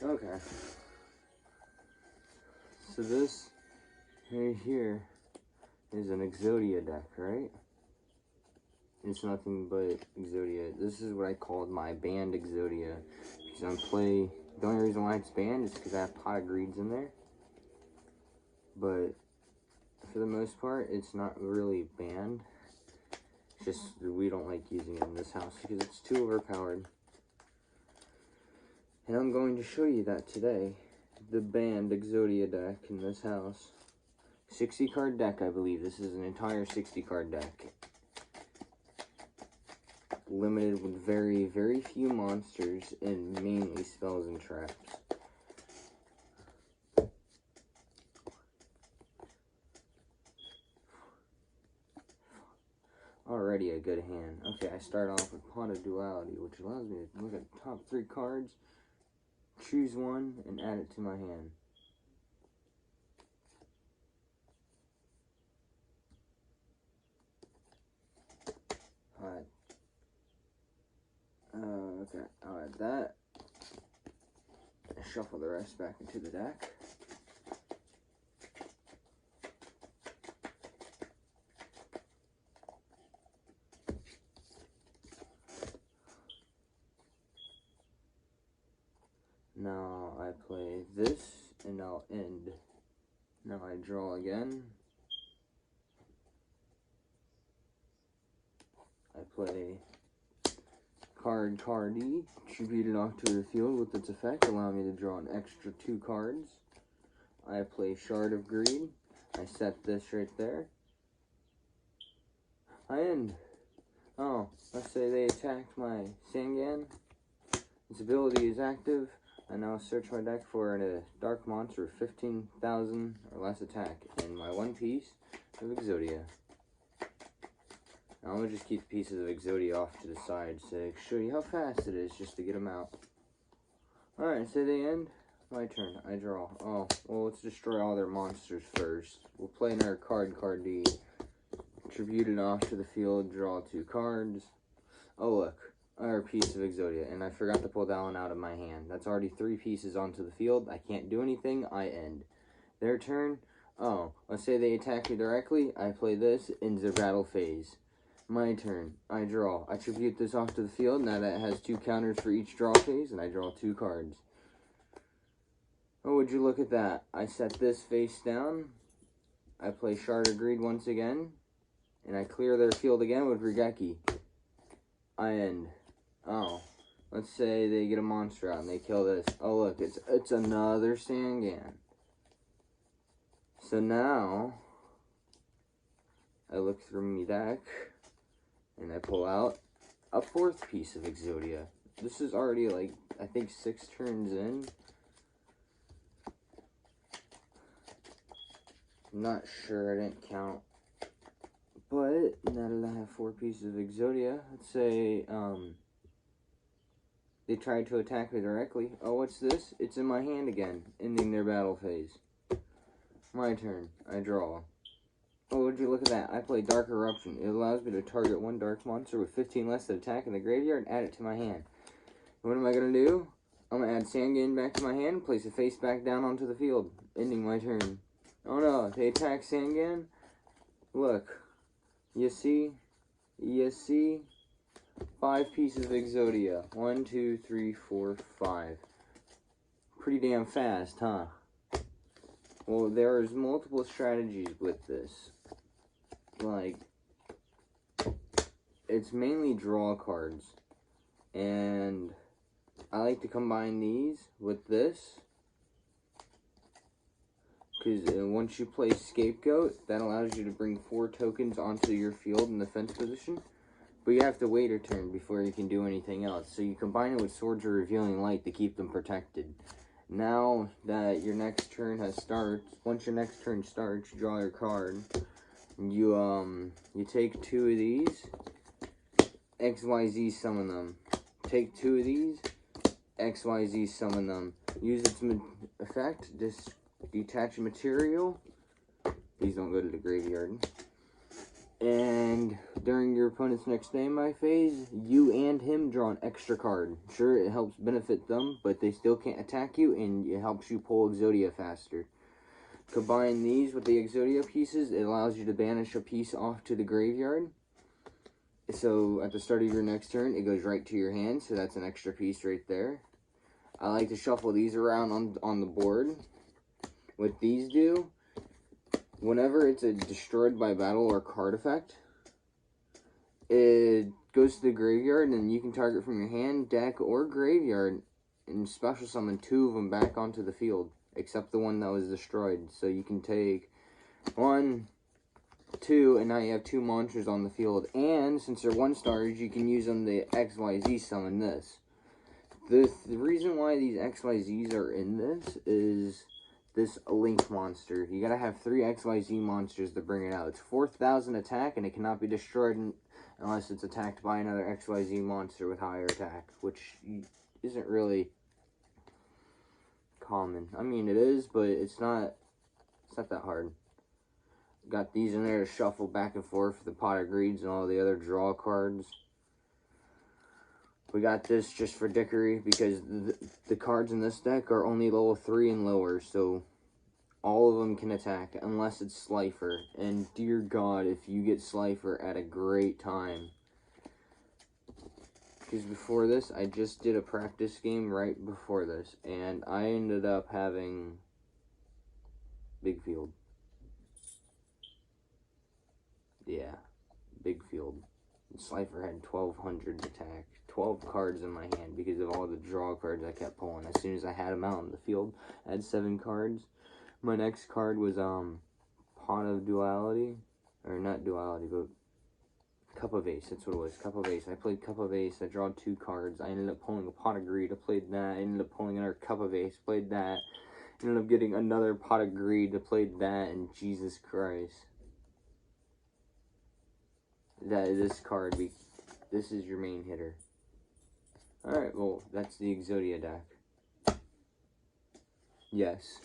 Okay. So this right here is an exodia deck, right? It's nothing but exodia. This is what I called my banned exodia. Because the only reason why it's banned is because I have pot of greeds in there. But for the most part, it's not really banned. It's just we don't like using it in this house because it's too overpowered. And I'm going to show you that today. The banned exodia deck in this house. 60 card deck, I believe. This is an entire 60 card deck. Limited with very, very few monsters and mainly spells and traps. Already a good hand. Okay, I start off with Pot of Duality, which allows me to look at the top 3 cards, choose one, and add it to my hand. Alright. Okay, I'll add that. Shuffle the rest back into the deck. Now I play this, and I'll end. Now I draw again. I play Cardi, tribute it off to the field with its effect, allow me to draw an extra 2 cards. I play Shard of Greed. I set this right there. I end. Oh, let's say they attacked my Sangan. Its ability is active. I now search my deck for a dark monster with 15,000 or less attack and my 1 piece of Exodia. Now I'm going to just keep the pieces of Exodia off to the side to show you how fast it is just to get them out. Alright, so they end. My turn. I draw. Oh, well, let's destroy all their monsters first. We'll play another card D. Tribute it off to the field, draw 2 cards. Oh, look. Another piece of Exodia, and I forgot to pull that one out of my hand. That's already 3 pieces onto the field. I can't do anything. I end. Their turn. Oh, let's say they attack me directly. I play this, ends their battle phase. My turn. I draw. I tribute this off to the field. Now that has 2 counters for each draw phase, and I draw 2 cards. Oh, would you look at that? I set this face down. I play Shard of Greed once again, and I clear their field again with Regeki. I end. Oh, let's say they get a monster out and they kill this. Oh, look, it's another Sangan. So now, I look through my deck, and I pull out a 4th piece of Exodia. This is already, like, I think 6 turns in. I'm not sure, I didn't count. But, now that I have 4 pieces of Exodia, let's say, they tried to attack me directly. Oh, what's this? It's in my hand again, ending their battle phase. My turn. I draw. Oh, would you look at that? I play Dark Eruption. It allows me to target 1 dark monster with 15 less to attack in the graveyard and add it to my hand. What am I going to do? I'm going to add Sangan back to my hand, place a face back down onto the field, ending my turn. Oh no, they attack Sangan? Look. You see? 5 pieces of Exodia. 1, 2, 3, 4, 5. Pretty damn fast, huh? Well, there's multiple strategies with this. Like, it's mainly draw cards. And I like to combine these with this. Because once you play Scapegoat, that allows you to bring 4 tokens onto your field in the fence position. But you have to wait a turn before you can do anything else. So you combine it with Swords of Revealing Light to keep them protected. Now that your next turn once your next turn starts, you draw your card. You take 2 of these, XYZ summon them. Take 2 of these, XYZ summon them. Use its effect, detach a material. These don't go to the graveyard. And during your opponent's next standby phase, you and him draw an extra card. Sure, it helps benefit them, but they still can't attack you, and it helps you pull Exodia faster. Combine these with the Exodia pieces, it allows you to banish a piece off to the graveyard. So at the start of your next turn, it goes right to your hand, so that's an extra piece right there. I like to shuffle these around on the board. What these do, whenever it's a destroyed by battle or card effect, it goes to the graveyard, and you can target from your hand, deck, or graveyard, and special summon 2 of them back onto the field, except the one that was destroyed. So you can take 1, 2, and now you have 2 monsters on the field. And since they're 1-stars, you can use them to XYZ summon this. The reason why these XYZs are in this is this Link monster. You gotta have 3 XYZ monsters to bring it out. It's 4,000 attack, and it cannot be destroyed unless it's attacked by another XYZ monster with higher attack, which isn't really common. I mean, it is, but it's not that hard. Got these in there to shuffle back and forth for the Pot of Greeds and all the other draw cards. We got this just for dickery because the cards in this deck are only level 3 and lower, so all of them can attack unless it's Slifer. And dear God, if you get Slifer at a great time. Because before this, I just did a practice game right before this, and I ended up having Big Field. Yeah, Big Field. Slifer had 1,200 attack, 12 cards in my hand because of all the draw cards I kept pulling. As soon as I had them out in the field, I had 7 cards. My next card was Pot of Duality, or not Duality, but Cup of Ace. That's what it was, Cup of Ace. I played Cup of Ace. I drawed 2 cards. I ended up pulling a Pot of Greed. I played that. I ended up pulling another Cup of Ace. Played that. Ended up getting another Pot of Greed. I played that, and Jesus Christ. This card, this is your main hitter. Alright, well, that's the Exodia deck. Yes.